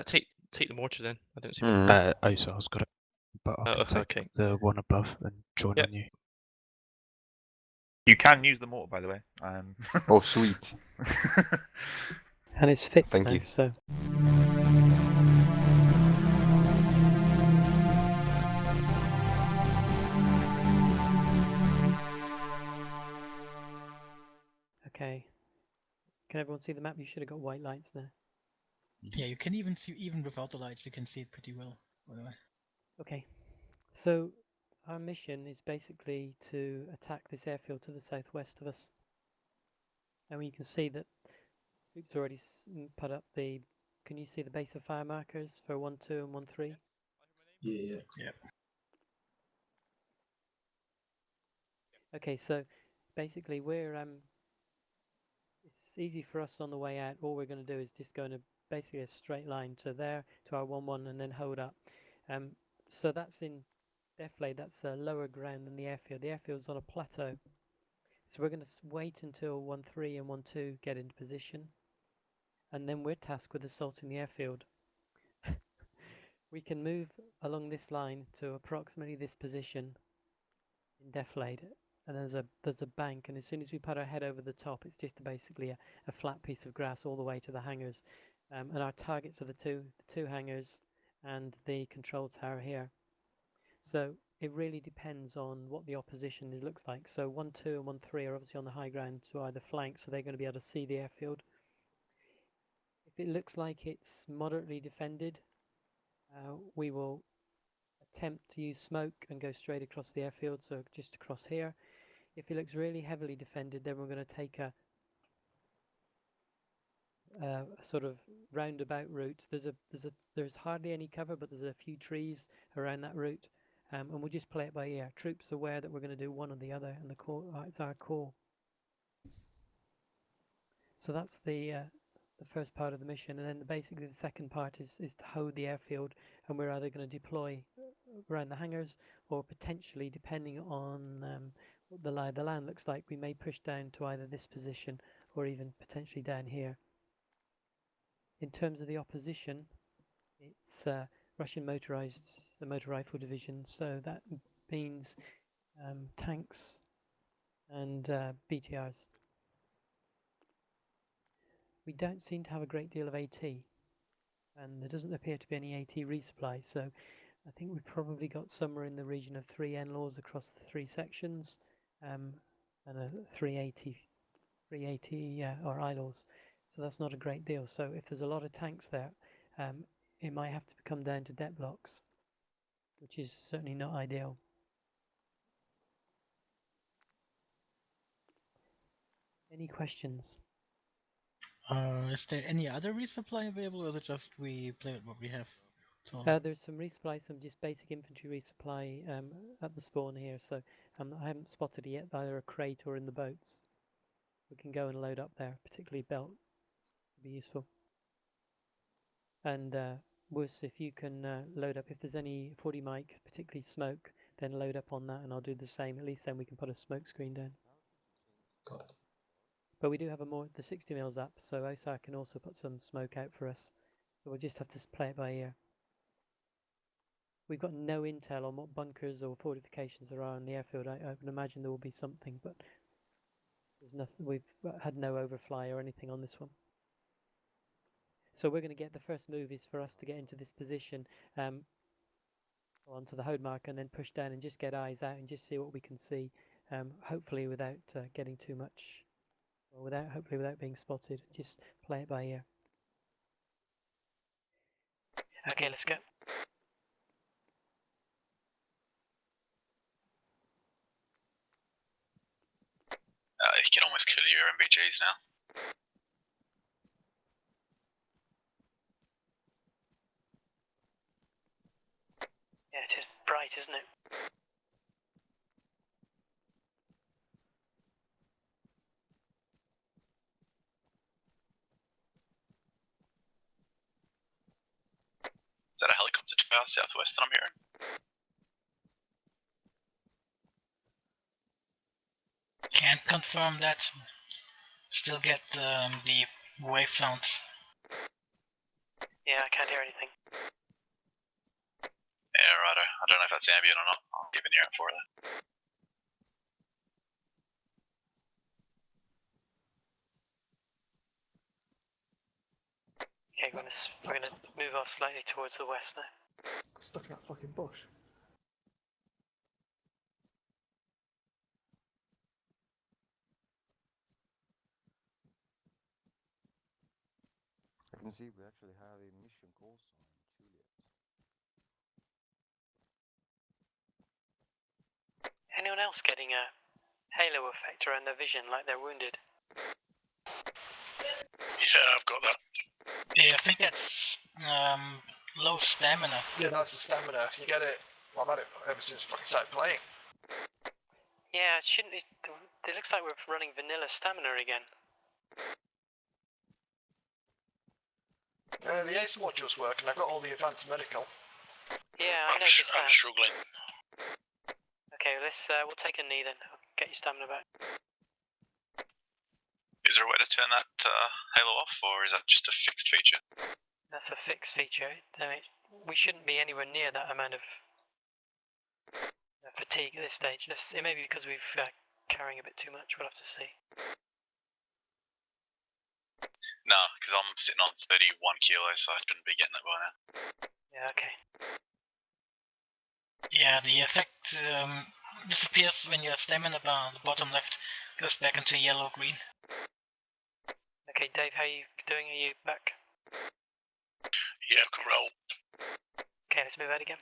Take the mortar then. I don't see one. OSAR's got it, but I can take okay. the one above and join Yep. on you. You can use the mortar, by the way. Oh, sweet. And it's fixed Thank now, you. so. Okay. Can everyone see the map? You should have got white lights now. Yeah, you can even see, even without the lights, you can see it pretty well, by the way. Okay. So our mission is basically to attack this airfield to the southwest of us. And you can see that Luke's already put up the... Can you see the base of fire markers for 1, 2 and 1, 3? Yeah. Okay, so basically we're it's easy for us on the way out. All we're going to do is just go in basically a straight line to there, to our 1-1, and then hold up. So that's in Deflade, that's lower ground than the airfield. The airfield's on a plateau. So we're going to wait until 1-3 and 1-2 get into position. And then we're tasked with assaulting the airfield. We can move along this line to approximately this position in Deflade. And there's a bank, and as soon as we put our head over the top, it's just basically a flat piece of grass all the way to the hangars. And our targets are the two hangars and the control tower here. So it really depends on what the opposition looks like. So 1-2 and 1-3 are obviously on the high ground to either flank, so they're going to be able to see the airfield. If it looks like it's moderately defended, we will attempt to use smoke and go straight across the airfield, so just across here. If it looks really heavily defended, then we're going to take a sort of roundabout route. There's hardly any cover, but there's a few trees around that route, and we'll just play it by ear. Troops aware that we're going to do one or the other, and the call it's our call. So that's the first part of the mission, and then basically the second part is to hold the airfield, and we're either going to deploy around the hangars, or potentially, depending on what the lie of the land looks like, we may push down to either this position or even potentially down here. In terms of the opposition, it's Russian motorized, the motor rifle division, so that means tanks and BTRs. We don't seem to have a great deal of AT, and there doesn't appear to be any AT resupply, so I think we've probably got somewhere in the region of 3 NLAWs across the 3 sections, and a 380 or ILAWs, so that's not a great deal. So if there's a lot of tanks there, it might have to come down to det blocks, which is certainly not ideal. Any questions? Is there any other resupply available, or is it just we play with what we have? So There's some resupply, some just basic infantry resupply at the spawn here, so I haven't spotted it yet, either a crate or in the boats. We can go and load up there, particularly belt would be useful. And Wuss, if you can load up, if there's any 40 mic, particularly smoke, then load up on that, and I'll do the same. At least then we can put a smoke screen down. Got it. But we do have the 60 mils up, so OSAR can also put some smoke out for us. So we'll just have to play it by ear. We've got no intel on what bunkers or fortifications there are on the airfield. I would imagine there will be something, but there's nothing. We've had no overfly or anything on this one. So we're going to get the first move is for us to get into this position onto the hold marker, and then push down and just get eyes out and just see what we can see, hopefully without getting too much, or hopefully without being spotted. Just play it by ear. Okay, let's go. You can almost kill your MBGs now. Yeah, it is bright, isn't it? Is that a helicopter to our southwest that I'm hearing? can't confirm that. Still get the wave sounds. Yeah, I can't hear anything. Yeah, righto. I don't know if that's ambient or not. I'll give an ear out for it. Okay, we're gonna move off slightly towards the west now. Stuck in that fucking bush. I can see we actually have a mission coastline, Juliet. Anyone else getting a halo effect around their vision, like they're wounded? Yeah, I've got that. Yeah, I think that's low stamina. Yeah, that's the stamina. You get it. Well, I've had it ever since fucking started playing. Yeah, it shouldn't. It looks like we're running vanilla stamina again. The ACE modules work, and I've got all the advanced medical. Yeah, I I'm noticed that. struggling. Okay, we'll take a knee then. I'll get your stamina back. Is there a way to turn that halo off, or is that just a fixed feature? That's a fixed feature. I mean, we shouldn't be anywhere near that amount of fatigue at this stage. It may be because we've carrying a bit too much. We'll have to see. No, because I'm sitting on 31 kilos, so I shouldn't be getting that by now. Yeah, okay. Yeah, the effect disappears when your stamina bar on the bottom left goes back into yellow-green. Okay, Dave, how are you doing? Are you back? Yeah, I can roll. Okay, let's move out again.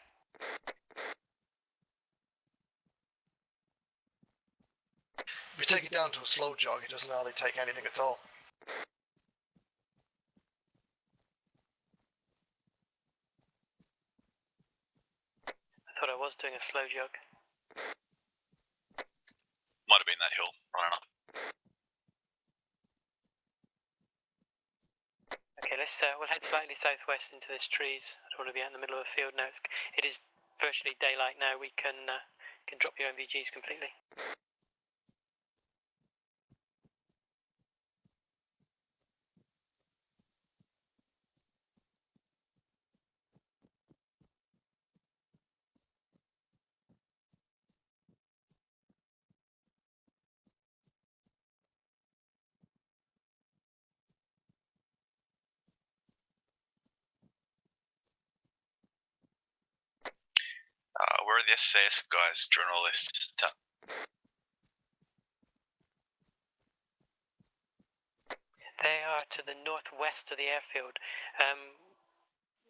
If you take it down to a slow jog, it doesn't hardly take anything at all. I thought I was doing a slow jog. Might have been that hill running up. Okay, we'll head slightly southwest into this trees. I don't want to be out in the middle of a field now. It is virtually daylight now. We can drop your MVGs completely. Where are the SAS guys during all this? They are to the northwest of the airfield.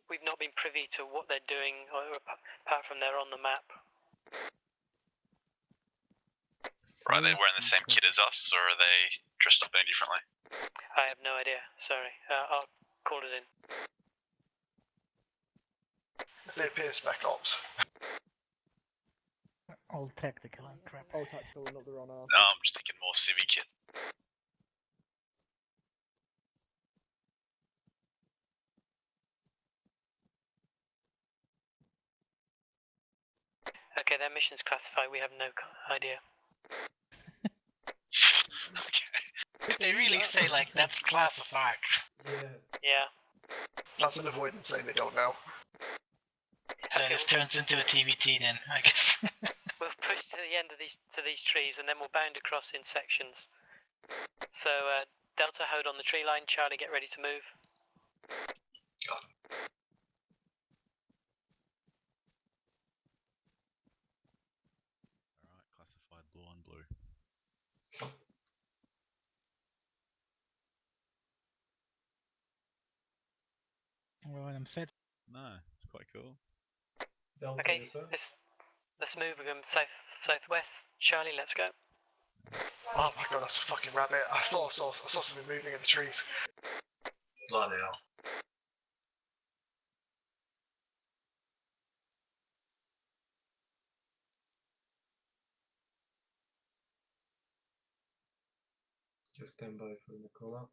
We've not been privy to what they're doing, apart from they're on the map. Right, are they wearing the same kit as us, or are they dressed up any differently? I have no idea, sorry. I'll call it in. They appear spec ops. All tactical and crap. Oh, tactical and up there on ours. No, I'm just thinking more civvy kit. Okay, their mission's classified. We have no idea. Okay. They really say like that's classified. Yeah. Yeah. That's an avoidance saying they don't know. So this turns into a TVT then, I guess. We'll push to the end of these trees, and then we'll bound across in sections. So Delta, hold on the tree line. Charlie, get ready to move. Got it. Alright, classified blue on blue. Well, I'm set. No, it's quite cool. Delta, Okay, yes, sir. let's move. We're going southwest. Charlie, let's go. Oh my god, that's a fucking rabbit. I thought I saw something moving in the trees. Bloody hell. Just stand by for the call out.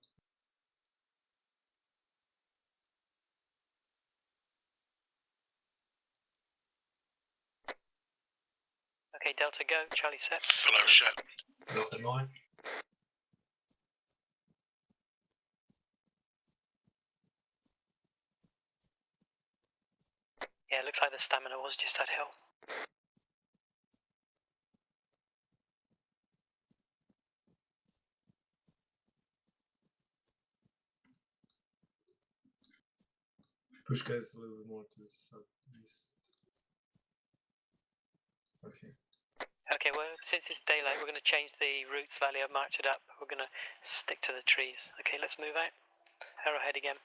Okay, Delta, go. Charlie, set. Hello, shit. Delta 9. Yeah, it looks like the stamina was just that hill. Push guys a little bit more to the southeast. Okay. Okay, well, since it's daylight, we're going to change the route slightly. I've marked it up. We're going to stick to the trees. Okay, let's move out. Arrowhead again.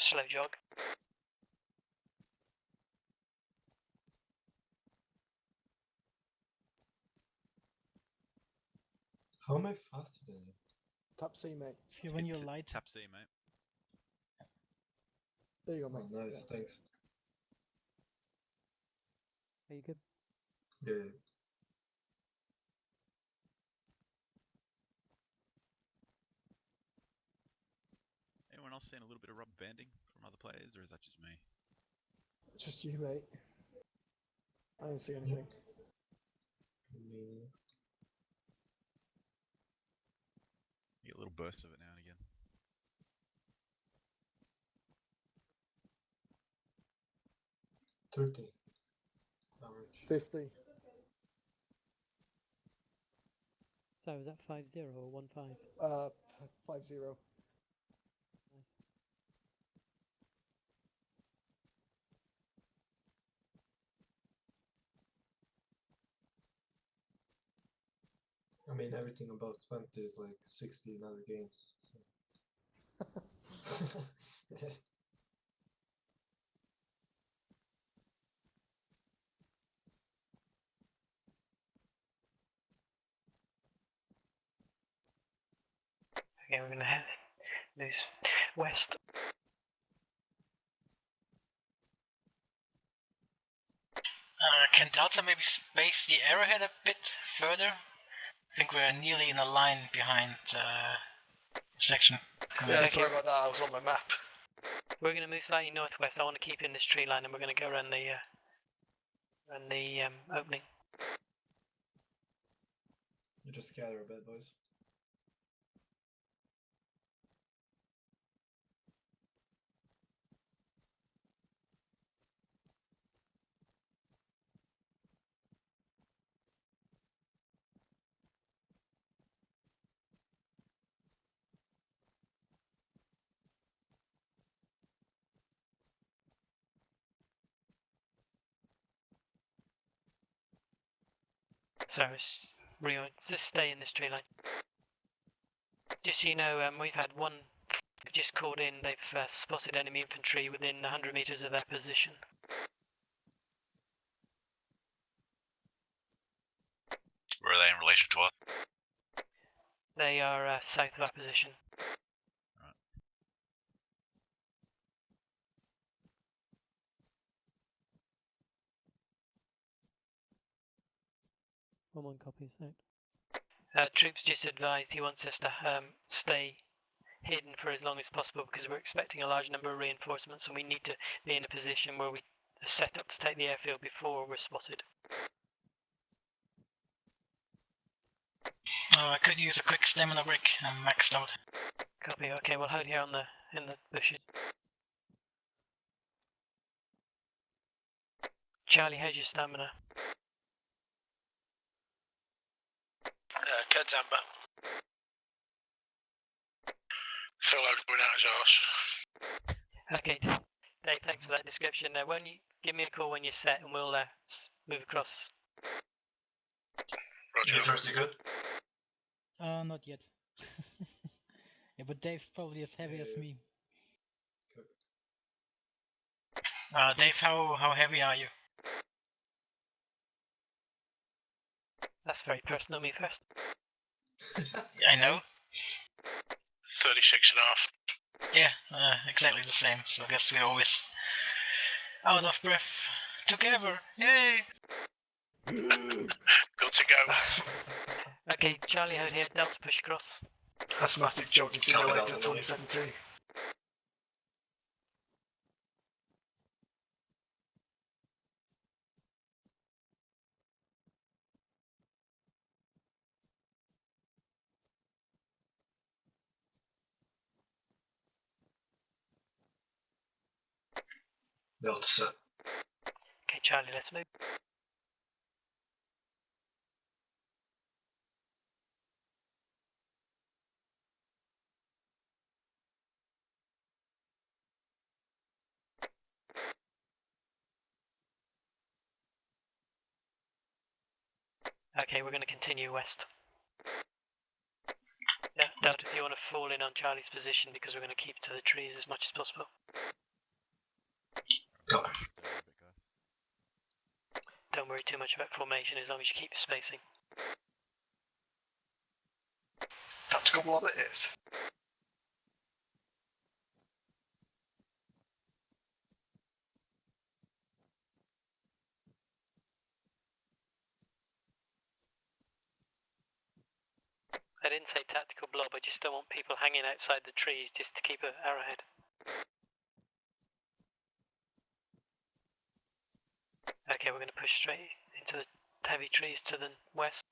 Slow jog. How am I faster than you? Tap C, mate. See when you're light. Tap C, mate. There you go, Oh, mate. nice, thanks. Are you good? Yeah. Anyone else seeing a little bit of rubber banding from other players, or is that just me? It's just you, mate. I don't see anything. Me. You get little bursts of it now and again. $30. Average. 50. So is that 5-0 or 1-5? 5-0. Nice. I mean, everything above 20 is like 60 in other games. So. Okay, we're going to head loose west. Can Delta maybe space the arrowhead a bit further? I think we're nearly in a line behind section. Yeah, sorry about that. I was on my map. We're going to move slightly northwest. I want to keep in this tree line, and we're going to go around the opening. You just scatter a bit, boys. So, Rio, just stay in this tree line. Just so you know, we've had one just called in. They've spotted enemy infantry within 100 meters of their position. Where are they in relation to us? They are south of our position. Right. One copies out. Troops just advised he wants us to stay hidden for as long as possible because we're expecting a large number of reinforcements and we need to be in a position where we are set up to take the airfield before we're spotted. I could use a quick stamina break. I'm maxed out. Copy. Okay, we'll hold here in the bushes. Charlie, how's your stamina? Ked's amber. Feel like going out his arse. Okay, Dave, thanks for that description. Why don't you give me a call when you're set and we'll move across. Roger. You thirsty good? Not yet. Yeah, but Dave's probably as heavy as me. Dave, how heavy are you? That's very personal, me first. I know. 36 and a half. Yeah, exactly the same. So I guess we're always out of breath together. Yay! Good to go. Okay, Charlie out here, Delta push across. Asthmatic jogging simulator 2017. Delta set. Okay, Charlie, let's move. Okay, we're going to continue west. Yeah, Delta, if you want to fall in on Charlie's position because we're going to keep to the trees as much as possible. Go. Don't worry too much about formation as long as you keep your spacing. Tactical blob it is. I didn't say tactical blob, I just don't want people hanging outside the trees just to keep an arrowhead. Okay, we're going to push straight into the heavy trees to the west.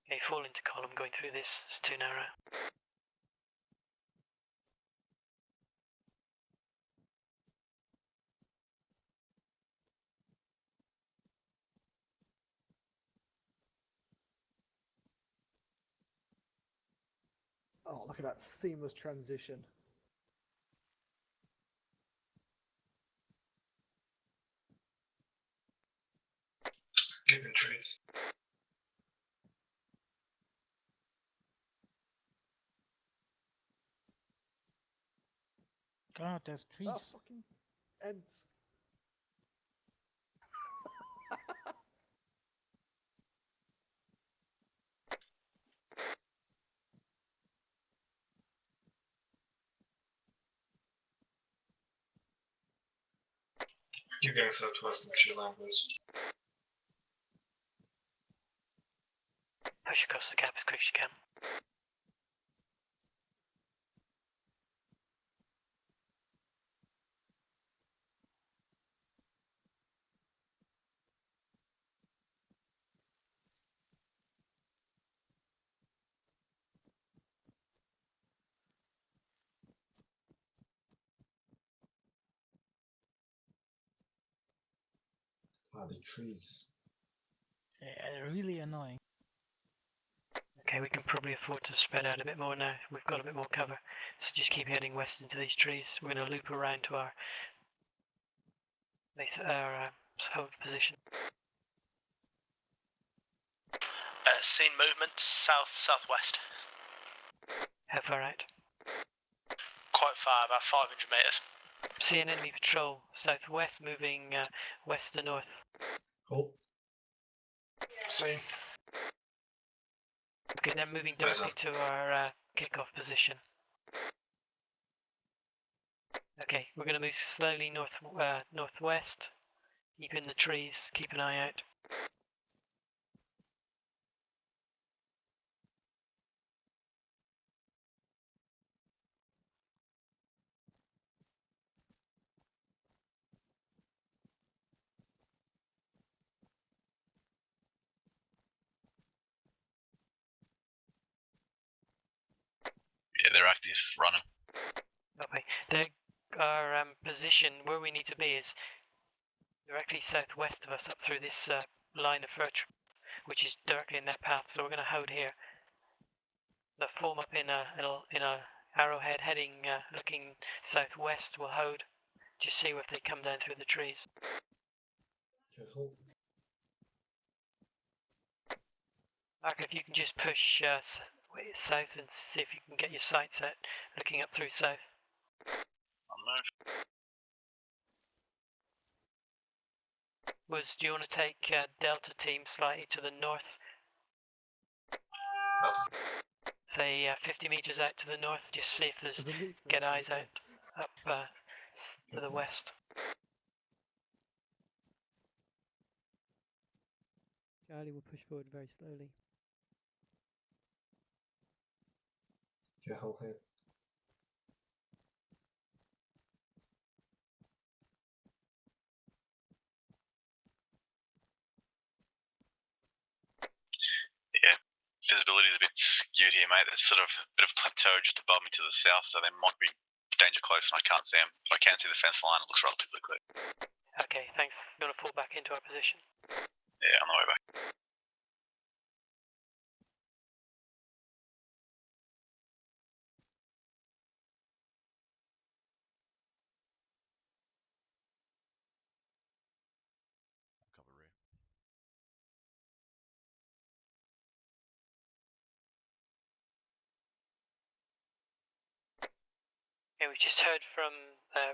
Okay, fall into column going through this, it's too narrow. Oh, look at that seamless transition. Keeping trees. God, there's trees. Oh, fucking ends. Keep going southwest and chill out west. Push across the gap as quick as you can. Ah, the trees. Yeah, they're really annoying. Okay, we can probably afford to spread out a bit more now. We've got a bit more cover. So just keep heading west into these trees. We're going to loop around to our hold position. Seen movement south-southwest. How far out? Quite far, about 500 metres. See an enemy patrol southwest moving west to north. Hold. Seen. Okay, they're moving directly to our kickoff position. Okay, we're going to move slowly northwest. Keep in the trees, keep an eye out. Yeah, they're active, running. Okay, our position where we need to be is directly southwest of us up through this line of fir which is directly in their path, so we're going to hold here. So form up in a arrowhead heading looking southwest. We'll hold. Just see if they come down through the trees. Okay, hold. Mark, if you can just push south and see if you can get your sights out, looking up through south. I'll move. Do you want to take Delta team slightly to the north? Say 50 meters out to the north, just see if there's, get eyes out up to the west. Charlie will push forward very slowly. Okay, hold here. Yeah, mate. There's sort of a bit of a plateau just above me to the south, so they might be danger close and I can't see them. But I can see the fence line, it looks relatively clear. Okay, thanks. You want to pull back into our position? Yeah, on the way back. Cover rear. Yeah, we just heard from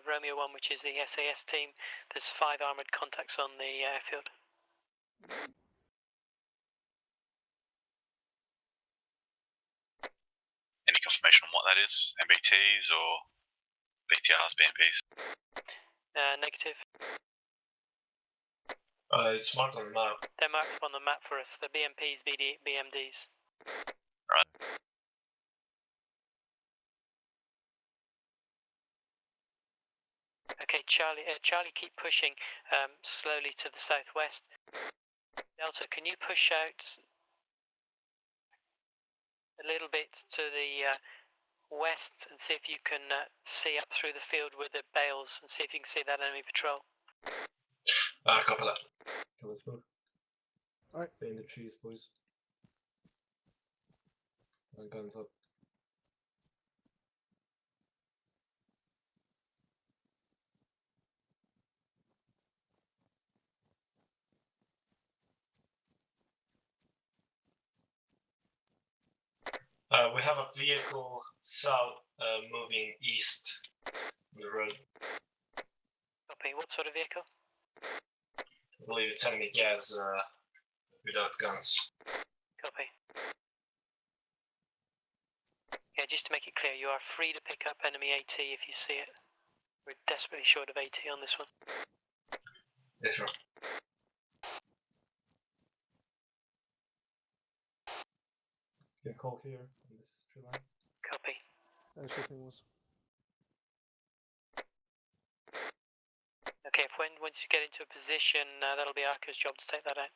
Romeo 1, which is the SAS team. There's 5 armoured contacts on the airfield. Any confirmation on what that is? MBTs or BTRs, BMPs? Negative. It's marked on the map. They're marked on the map for us. The BMPs, BMDs. Right. Okay, Charlie, keep pushing slowly to the southwest. Delta, can you push out a little bit to the west and see if you can see up through the field with the bales and see if you can see that enemy patrol? Copy that. Go let's move. Alright. Stay in the trees, boys. Guns up. We have a vehicle south moving east on the road. Copy. What sort of vehicle? I believe it's enemy gas without guns. Copy. Yeah, just to make it clear, you are free to pick up enemy AT if you see it. We're desperately short of AT on this one. Yeah, sure. You can call here on this tree line. Copy. Sure thing was. Okay, once you get into a position, that'll be Arco's job to take that out.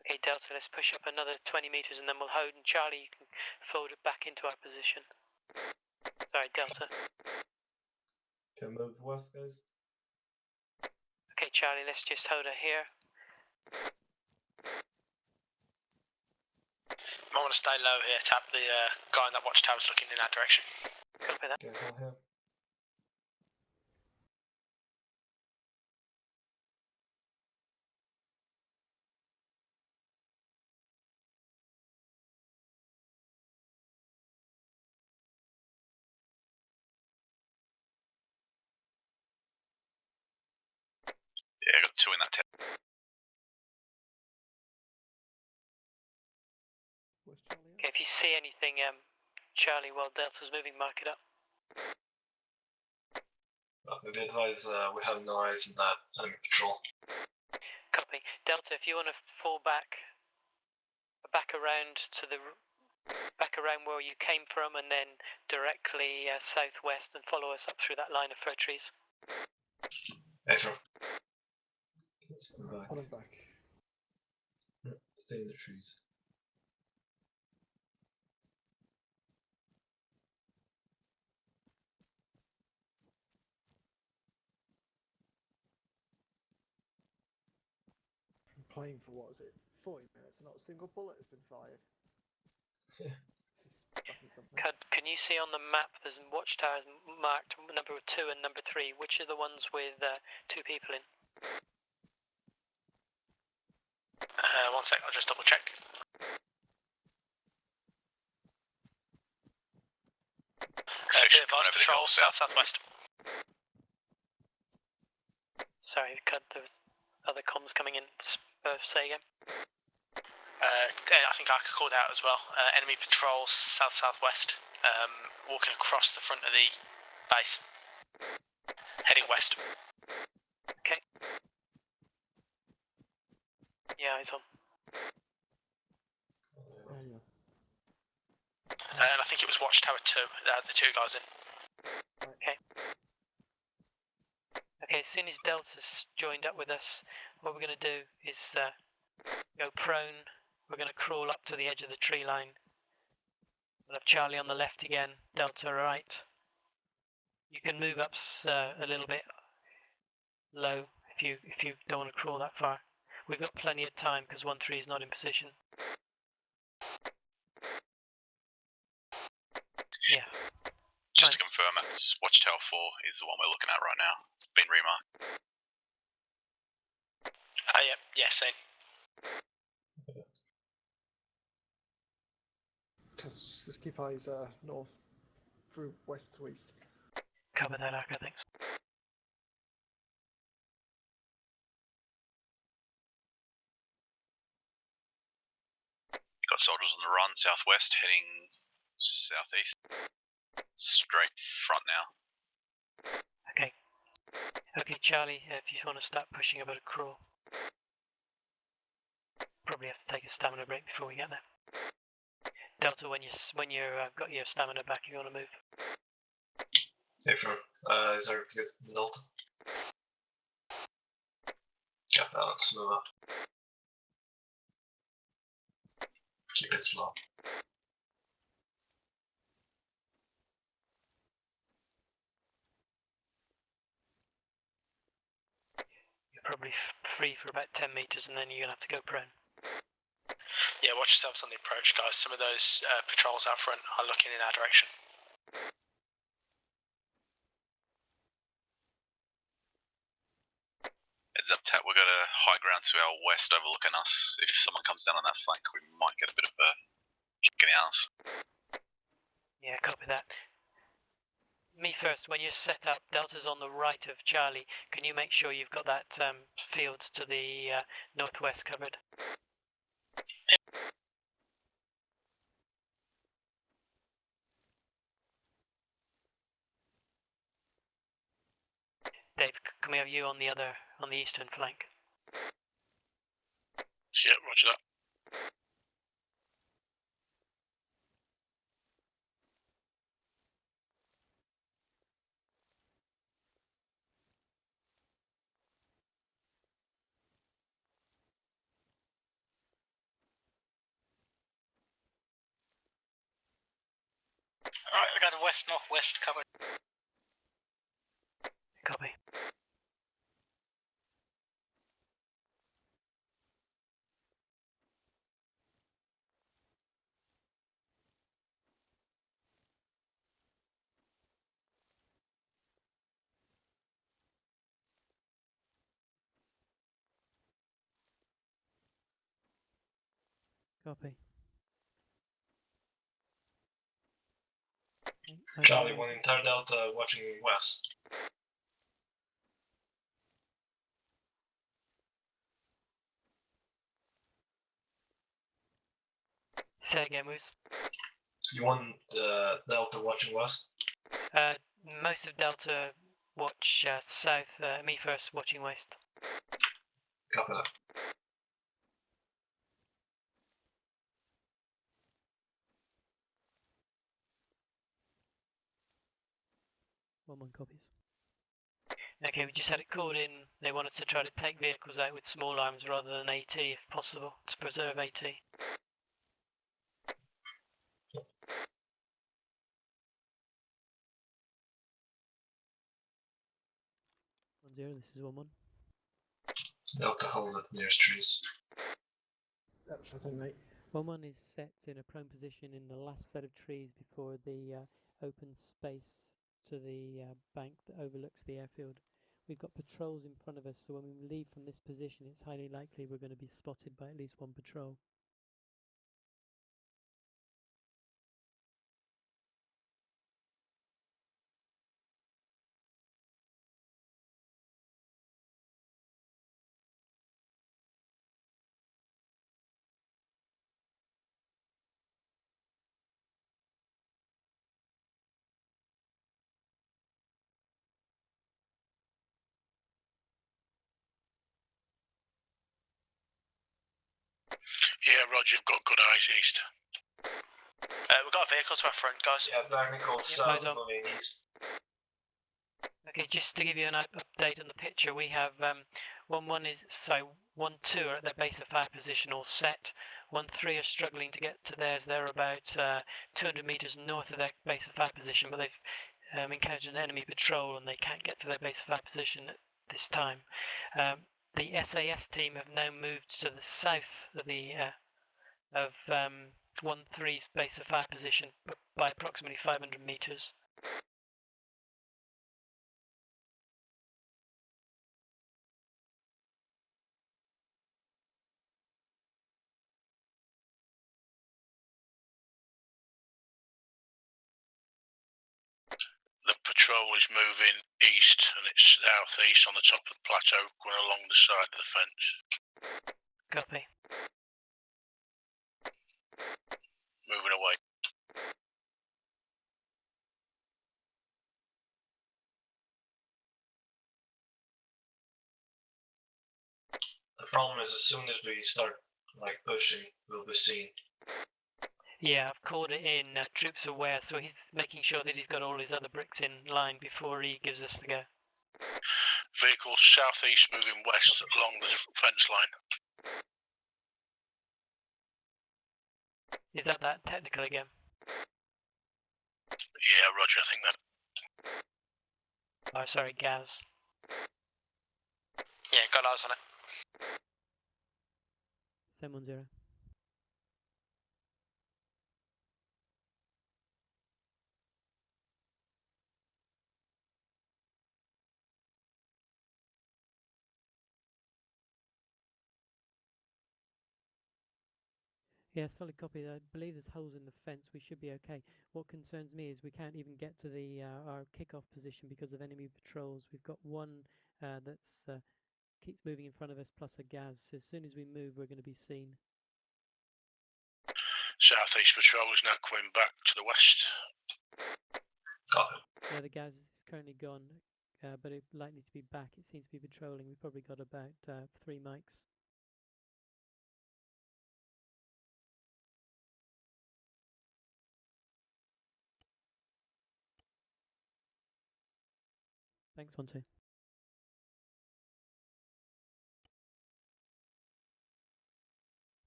Okay, Delta, let's push up another 20 meters and then we'll hold. And Charlie, you can fold it back into our position. Sorry, Delta. Can move west, guys. Okay, Charlie, let's just hold her here. I want to stay low here, tap the guy in that watchtower's looking in that direction. Copy that. Yeah, call here. Yeah, I got 2 in that tent. Where's Charlie at? Okay, if you see anything, Charlie, while Delta's moving, mark it up. Be advised, we have no eyes on that enemy patrol. Copy. Delta, if you want to fall back around to the back around where you came from, and then directly southwest, and follow us up through that line of fir trees. Yeah, sure. Let's go back. On and back. Stay in the trees. I'm playing for what is it? 40 minutes and not a single bullet has been fired. This is fucking something. Can you see on the map there's watchtowers marked number 2 and number 3? Which are the ones with 2 people in? 1 sec, I'll just double check. Section Advanced over the patrol, hill south. southwest. Sorry, there was other comms coming in. Say again. I think I could call that out as well. Enemy patrol, southwest, walking across the front of the base, heading west. Okay. Yeah, eyes on. Watchtower 2, the 2 guys in. Okay. Okay, as soon as Delta's joined up with us, what we're going to do is go prone. We're going to crawl up to the edge of the tree line. We'll have Charlie on the left again, Delta right. You can move up a little bit low if you don't want to crawl that far. We've got plenty of time because 1-3 is not in position. Yeah. Just to confirm, that's Watchtower 4 is the one we're looking at right now. It's been remarked. Yeah, same. Just keep eyes north through west to east. Cover that, Aka, thanks. Got soldiers on the run, southwest, heading southeast. Straight front now. Okay. Okay, Charlie, if you want to start pushing a bit of crawl. Probably have to take a stamina break before we get there. Delta, when you're got your stamina back, you want to move. Hey, firm. Is everything good in Delta? Got that, let's move up. Keep it slow. You're probably free for about 10 meters and then you're going to have to go prone. Yeah, watch yourselves on the approach, guys. Some of those patrols out front are looking in our direction. Heads up, Tat, we've got a high ground to our west overlooking us. If someone comes down on that flank, we might get a bit of a chicken house. Yeah, copy that. Me first, when you're set up, Delta's on the right of Charlie. Can you make sure you've got that field to the northwest covered? Dave, can we have you on the eastern flank? Yeah, roger that. Alright, I got the west-northwest covered. Copy. Copy. Charlie, one entire Delta watching west. Say again, Moose. You want Delta watching west? Most of Delta watch south, me first watching west. Copy that. One copies. Okay, we just had it called in. They wanted to try to take vehicles out with small arms rather than AT if possible, to preserve AT. 1-0, this is 1-1. Delta hold at nearest trees. That's the thing, mate. 1-1 is set in a prone position in the last set of trees before the open space to the bank that overlooks the airfield. We've got patrols in front of us, so when we leave from this position, it's highly likely we're going to be spotted by at least one patrol. Yeah, roger, got good eyes east. We've got a vehicle to our front, guys. Yeah, technical south eyes on. moving east. Okay, just to give you an update on the picture, we have 1-2 are at their base of fire position all set. 1-3 are struggling to get to theirs. They're about 200 meters north of their base of fire position, but they've encountered an enemy patrol and they can't get to their base of fire position at this time. The SAS team have now moved to the south of the 1-3's base of fire position by approximately 500 meters. The patrol is moving east and it's southeast on the top of the plateau, going along the side of the fence. Copy. Moving away. The problem is as soon as we start pushing, we'll be seen. Yeah, I've called it in, troops aware, so he's making sure that he's got all his other bricks in line before he gives us the go. Vehicle southeast moving west along the fence line. Is that technical again? Yeah, roger, I think that. Oh, sorry, Gaz. Yeah, got eyes on it. 710. Yeah, solid copy. I believe there's holes in the fence. We should be okay. What concerns me is we can't even get to the our kickoff position because of enemy patrols. We've got one that's keeps moving in front of us, plus a Gaz. So as soon as we move, we're going to be seen. Southeast patrol is now coming back to the west. Yeah, the Gaz is currently gone, but it's likely to be back. It seems to be patrolling. We've probably got about 3 mics. Thanks, 1-2.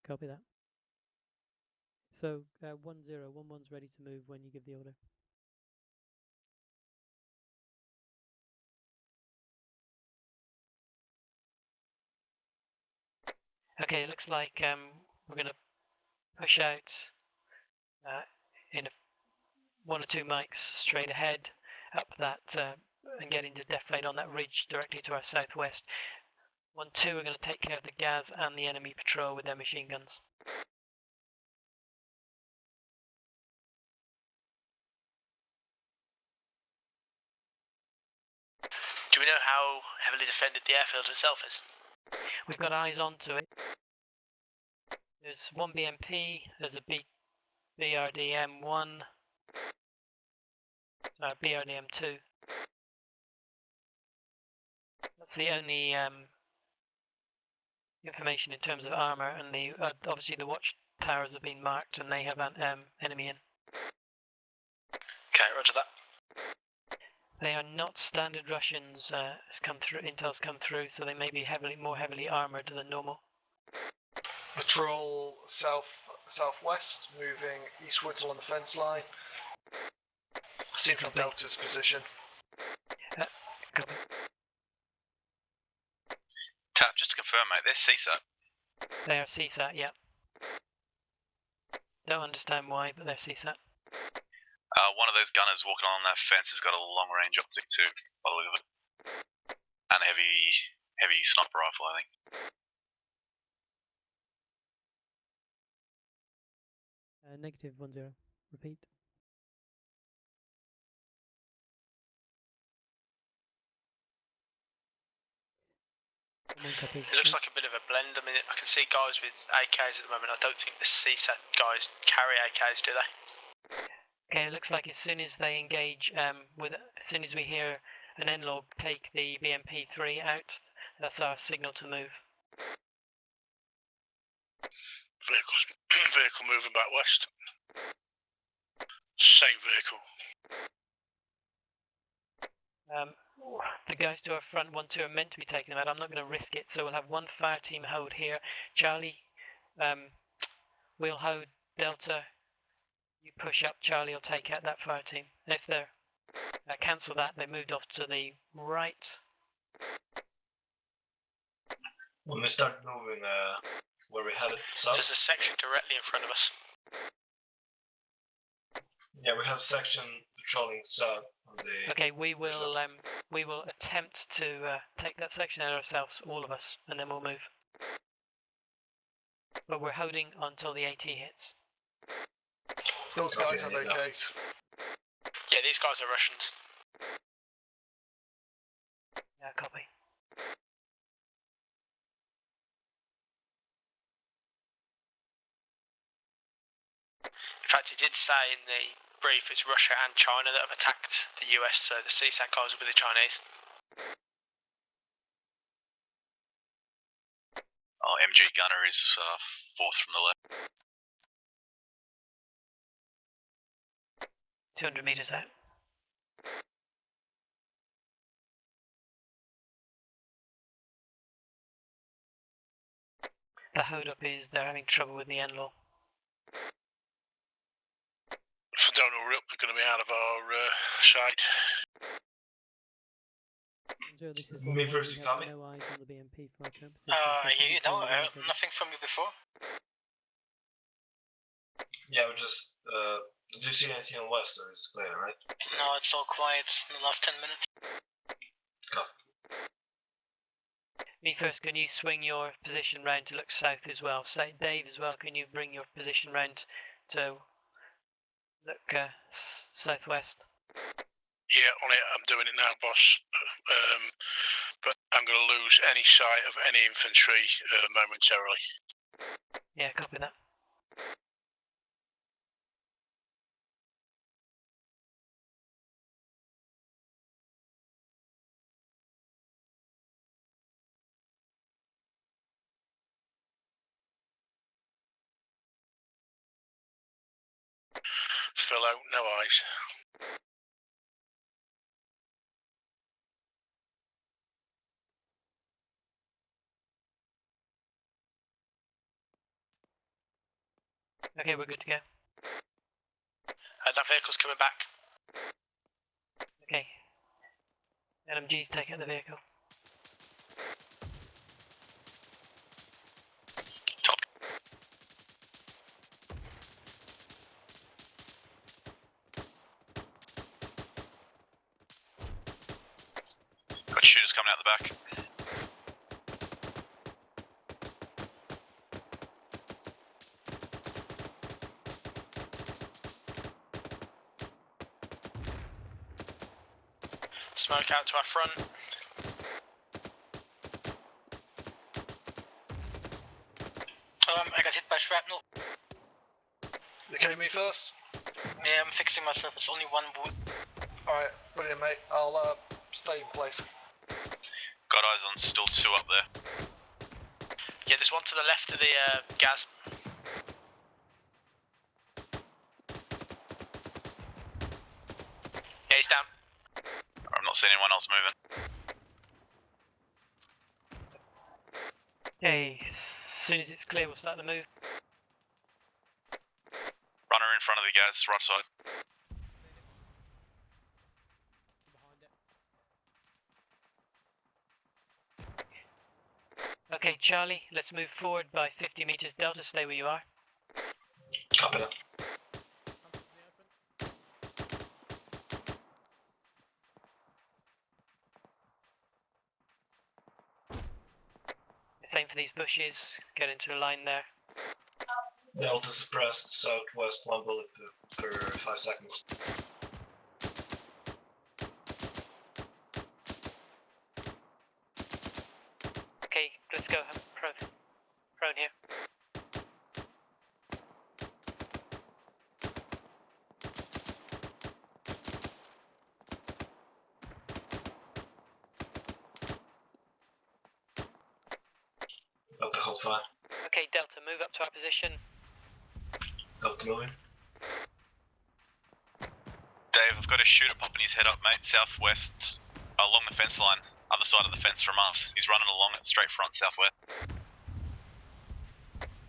Copy that. So 1-0, 1-1's ready to move when you give the order. Okay, it looks like we're going to push out in 1 or 2 mics straight ahead up that and get into deflate on that ridge directly to our southwest. 1-2 are going to take care of the Gaz and the enemy patrol with their machine guns. Do we know how heavily defended the airfield itself is? We've got eyes onto it. There's 1 BMP, there's a BRDM1, BRDM2. That's the only information in terms of armor, and the obviously the watch towers have been marked and they have an enemy in. Okay, roger that. They are not standard Russians. It's come through. Intel's come through, so they may be more heavily armored than normal. Patrol southwest, moving eastwards along the fence line. Seen from Delta's position. Copy. Tap, just to confirm, mate, they're CSAT. They are CSAT, yeah. Don't understand why, but they're CSAT. One of those gunners walking along that fence has got a long-range optic too, by the look of it, and a heavy sniper rifle, I think. Negative 1-0. Repeat. It looks like a bit of a blend. I mean, I can see guys with AKs at the moment. I don't think the CSAT guys carry AKs, do they? Okay, it looks like as soon as they engage, as soon as we hear an N-log take the BMP3 out, that's our signal to move. Vehicle moving back west. Same vehicle. The guys to our front 1-2 are meant to be taking them out. I'm not going to risk it, so we'll have one fire team hold here. Charlie, we'll hold Delta. You push up, Charlie will take out that fire team. If they're cancel that, they moved off to the right. When we start moving, where we headed south? There's a section directly in front of us. Yeah, we have section patrolling south on the. Okay, we will attempt to take that section out ourselves, all of us, and then we'll move. But we're holding until the AT hits. Those guys have AKs. Yeah, these guys are Russians. Yeah, copy. In fact, it did say in the brief it's Russia and China that have attacked the US, so the CSAT guys will be the Chinese. Oh, MG gunner is fourth from the left. 200 meters out. The hold up is they're having trouble with the NLAW. If I don't hurry up, they're going to be out of our sight. Joe, this is Me first, you copy? no eyes on the BMP for our purposes. You know, nothing from you before? Yeah, we just. Do you see anything on west, or is it clear, right? No, it's all quiet in the last 10 minutes. Me first, can you swing your position round to look south as well? Say, Dave as well, can you bring your position round to look southwest? Yeah, on it. I'm doing it now, boss. But I'm going to lose any sight of any infantry momentarily. Yeah, copy that. Fill out, no eyes. Okay, we're good to go. That vehicle's coming back. Okay. LMGs take out the vehicle. Got shooters coming out the back. Smoke out to our front. I got hit by shrapnel. Okay, me first? Yeah, I'm fixing myself. It's only one wound. Alright, brilliant, mate. I'll stay in place. Got eyes on still two up there. Yeah, there's one to the left of the gas. Yeah, he's down. I'm not seeing anyone else moving. Okay, as soon as it's clear, we'll start the move. Runner in front of the gas, right side. Okay, Charlie, let's move forward by 50 meters. Delta, stay where you are. Copy that. Same for these bushes. Get into a line there. Delta suppressed, southwest, 1 bullet per 5 seconds. Okay, let's go. Prone here. Delta hold fire. Okay, Delta, move up to our position. Delta moving. Dave, I've got a shooter popping his head up, mate, southwest, along the fence line, other side of the fence from us. He's running along it straight front, southwest.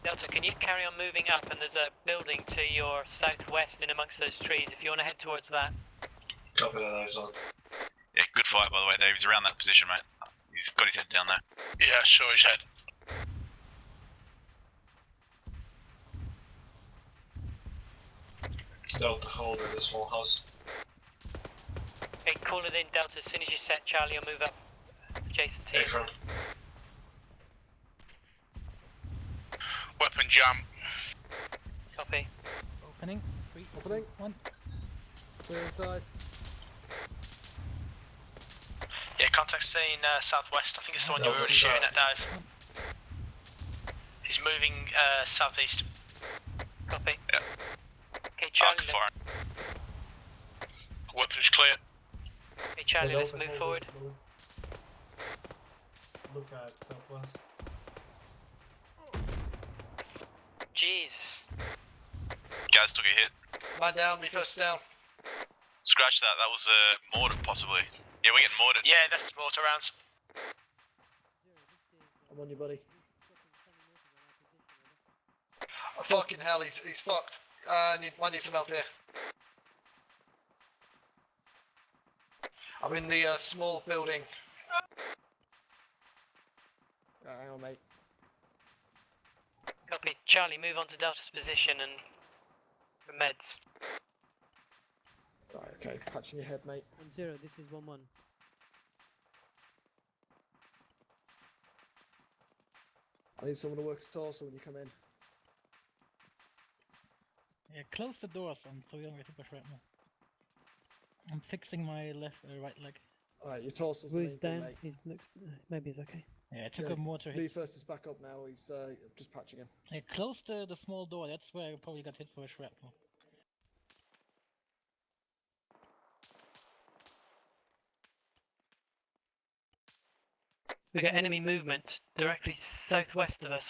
Delta, can you carry on moving up? And there's a building to your southwest in amongst those trees, if you want to head towards that. Copy that, eyes on. Yeah, good fight, by the way, Dave. He's around that position, mate. He's got his head down there. Yeah, saw his head. Delta hold at the small house. Okay, call it in, Delta. As soon as you set Charlie, you'll move up. Jason T. Front. Weapon jam. Copy. Opening. 3, Opening. 2, 1. Clear inside. Yeah, contact scene southwest. I think it's the one you were already shooting at, Dave. He's moving southeast. Copy. Yeah. Okay, Charlie, let's, Fire. Weapons clear. okay, Charlie, let's move forward. Look at southwest. Jesus. Guys took a hit. Man down, me first down. Scratch that. That was a mortar, possibly. Yeah, we're getting mortared. Yeah, that's mortar rounds. I'm on you, buddy. Oh, fucking hell, he's fucked. I need some help here. I'm in the small building. Hang on, mate. Copy. Charlie, move on to Delta's position and for meds. Right, okay, patching your head, mate. 1-0, this is 1-1. I need someone to work his torso when you come in. Yeah, close the doors so we don't get hit by shrapnel. I'm fixing my right leg. Alright, your torso's the Who's main thing, down? mate. He's looks. Maybe he's okay. Yeah, I took Yeah, a mortar Me hit. first is back up now, he's just patching him. Yeah, close the small door. That's where I probably got hit for a shrapnel. We got enemy movement directly southwest of us.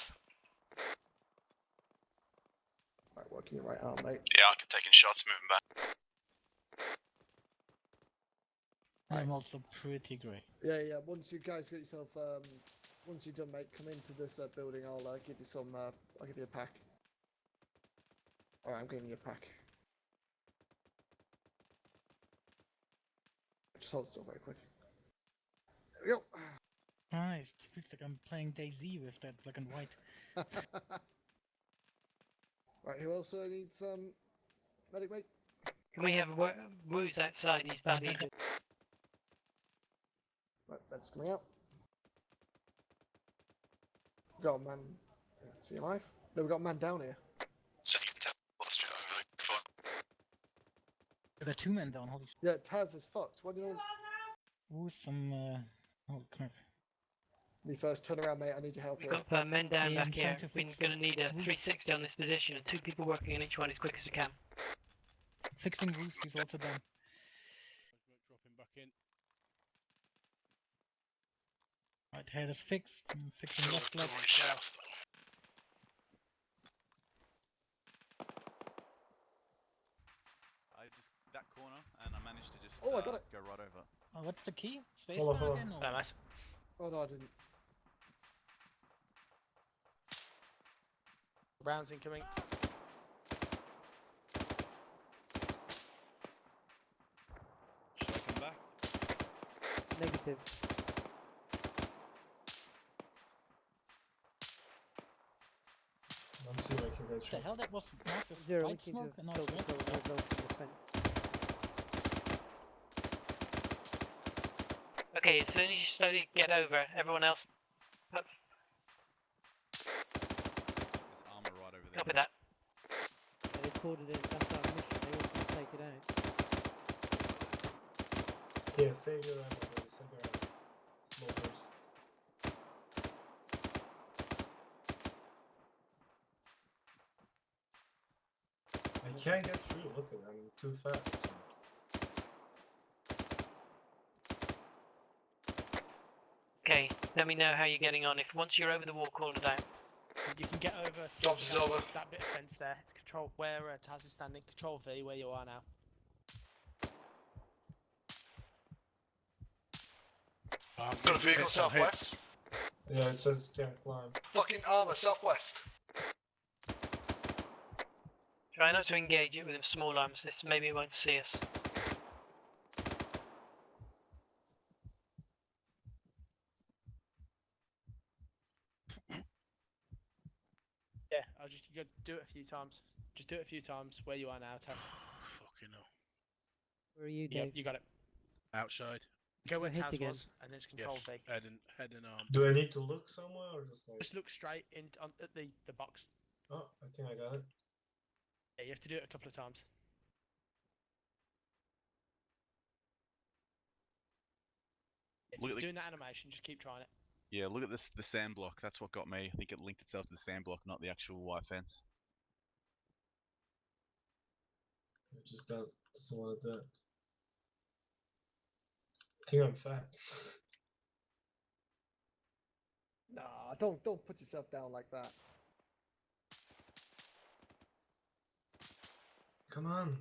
Right, working your right arm, mate. Yeah, I can take in shots moving back. I'm also pretty grey. Yeah, yeah, once you guys got yourself, once you're done, mate, come into this building, I'll give you some, I'll give you a pack. Alright, I'm giving you a pack. Just hold still very quick. There we go. Nice. It feels like I'm playing DayZ with that black and white. Right, who else needs medic, mate? Can we have Woo's outside? He's badly injured. Right, that's coming out. Got a man. Is he alive? No, we got a man down here. So you can tell lost you over the foot. There are 2 men down. Holy shit. Yeah, Taz is fucked. What do you know? Ooh, some. Oh, come here. Me first, turn around, mate. I need your help We've here. got men down Yeah, I'm back here. trying to We're fix going to it. need a Woo's- 360 on this position and 2 people working on each one as quick as we can. Fixing Roos, he's also down. Dropping back in. Right, head is fixed. I'm fixing left leg. Going south. I just that corner and I managed to just Oh, I got it. go right over. Oh, what's the key? Space Hold on, bar hold again? Or... Nice. Oh no, I didn't. Rounds incoming. Should I come back? Negative. I'm seeing I can get What the shot. hell? That was marked as 0, we white seem smoke to and have now it's sold red. the result from the fence. Okay, as soon as you slowly get over, everyone else. There's armor right over there. Copy that. Yeah, they called it in. That's our mission. They also take it out. Yeah, save your ammo, boys. Save your ammo. Small burst. I can't get through. Look at them. I'm too fast. Okay, let me know how you're getting on. If once you're over the wall, call it out. You can get over Jobs just is over. that bit of fence there. It's control where Taz is standing. Control V where you are now. Got a vehicle southwest. Yeah, it says can't climb. Fucking ARMA southwest. Try not to engage it with small arms. This maybe it won't see us. Yeah, I'll just go do it a few times. Just do it a few times where you are now, Tess. Fucking hell. Where are you, Yep, Dave? you got it. Outside. Go where Hit Taz again. was, and then it's Control V. Head and arm. Do I need to look somewhere or just like? Just look straight at the box. Oh, I think I got it. Yeah, you have to do it a couple of times. If Look it's at the- doing that animation, just keep trying it. Yeah, look at this. The sand block. That's what got me. I think it linked itself to the sand block, not the actual wire fence. I just doesn't want to do it. I think I'm fat. Nah, don't put yourself down like that. Come on.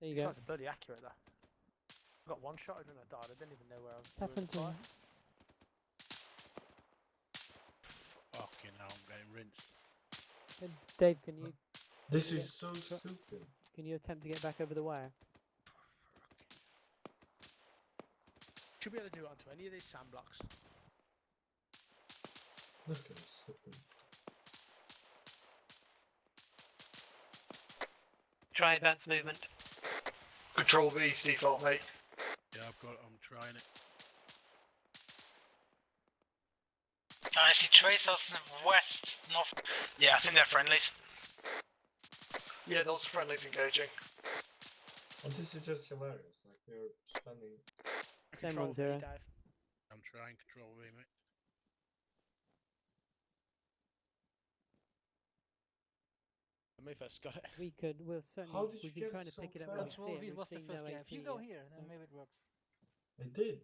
There you These go. guys are bloody accurate though. I got one shot and then I died. I didn't even know where I was. What's happened to him? Fucking hell, I'm getting rinsed. Dave, can you This is so stupid. can you attempt to get back over the wire? Should be able to do it onto any of these sand blocks. Look at this. Try advanced movement. Control V's default, mate. Yeah, I'm trying it. I see tracers west, north. Yeah, I think they're friendlies. Yeah, those are friendlies engaging. And this is just hilarious. Like we're spending. Same Control one, V, Zero. Dave. I'm trying Control V, mate. When we first got it. We'll certainly. How did you We've been get trying to so pick it up fast? when we Control see it. V We've was the seen first no guy. If you AT go yet. here, then maybe it works. I did.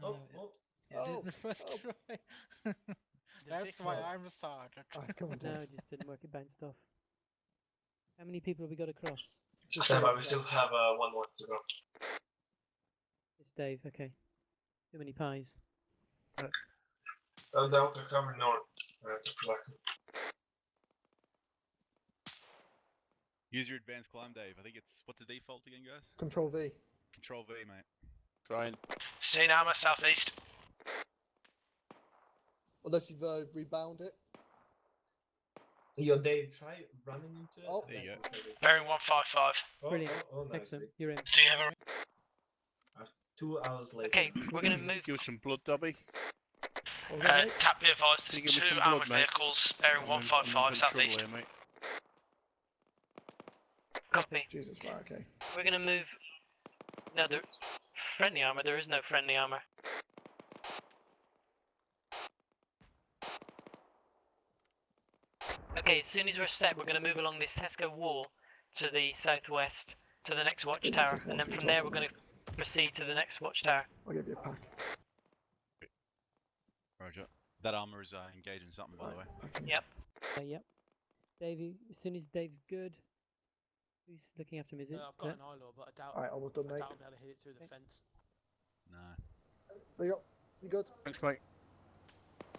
Oh, yeah. oh. Yeah, Oh, the first oh. try. That's why I'm a sergeant. Ah, come on, No, Dave. it just didn't work. It bounced off. How many people have we got across? Stand by. We still have one more to go. It's Dave. Okay. Too many pies. Delta cover north. To Pulacan. Use your advanced climb, Dave. I think it's what's the default again, guys? Control V. Control V, mate. Trying. Seen ARMA southeast. Unless you've rebound it. Yo, Dave, try running into it. Oh. and There you then go. control it. Bearing 155. Brilliant. Nice. Excellent. You're in. Do you have a 2 hours later. Okay, we're gonna move. Give us some blood, Dobby. What was that, mate? Tap be advised, Can you there's give me two some blood, armoured mate? vehicles bearing I'm in 155 trouble southeast. here, mate. Copy. Jesus, right, okay. We're gonna move. No, there. Friendly armor. There is no friendly armor. Okay, as soon as we're set, we're gonna move along this Tesco wall to the southwest to the next watchtower, and then from there we're gonna proceed to the next watchtower. I'll give you a pack. Roger. That armor is engaging something, by the way. Yep. Yep. Davey, as soon as Dave's good. Who's looking after him? Is it? I've got an eye-law, but I doubt. Alright, almost done, I mate. doubt I'll be able to hit it through the fence. No. There you go. You good? Thanks, mate.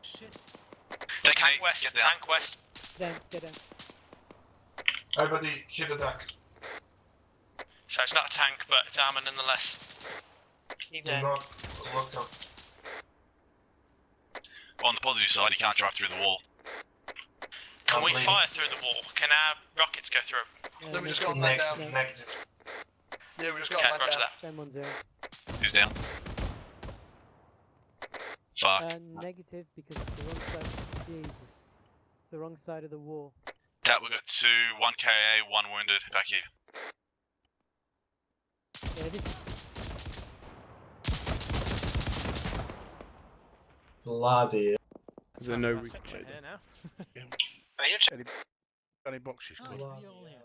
Shit. Tank west, tank west. Down, get down. Everybody, hit the deck. So it's not a tank, but it's armour nonetheless. Keep Do down. not look up. On the positive side, you can't drive through the wall. Can we fire through the wall? Can our rockets go through? Then we just got a man down. Negative. Yeah, we just got Okay, a man roger down. that. Same 1-0. Who's down? Fuck. Negative because it's the wrong side. Jesus. It's the wrong side of the wall. That we got 2, 1 KA, 1 wounded. Back here. Yeah, this. Bloody. Is there no Section replay? here now. Are you Any boxes? Oh, Good. you're all here.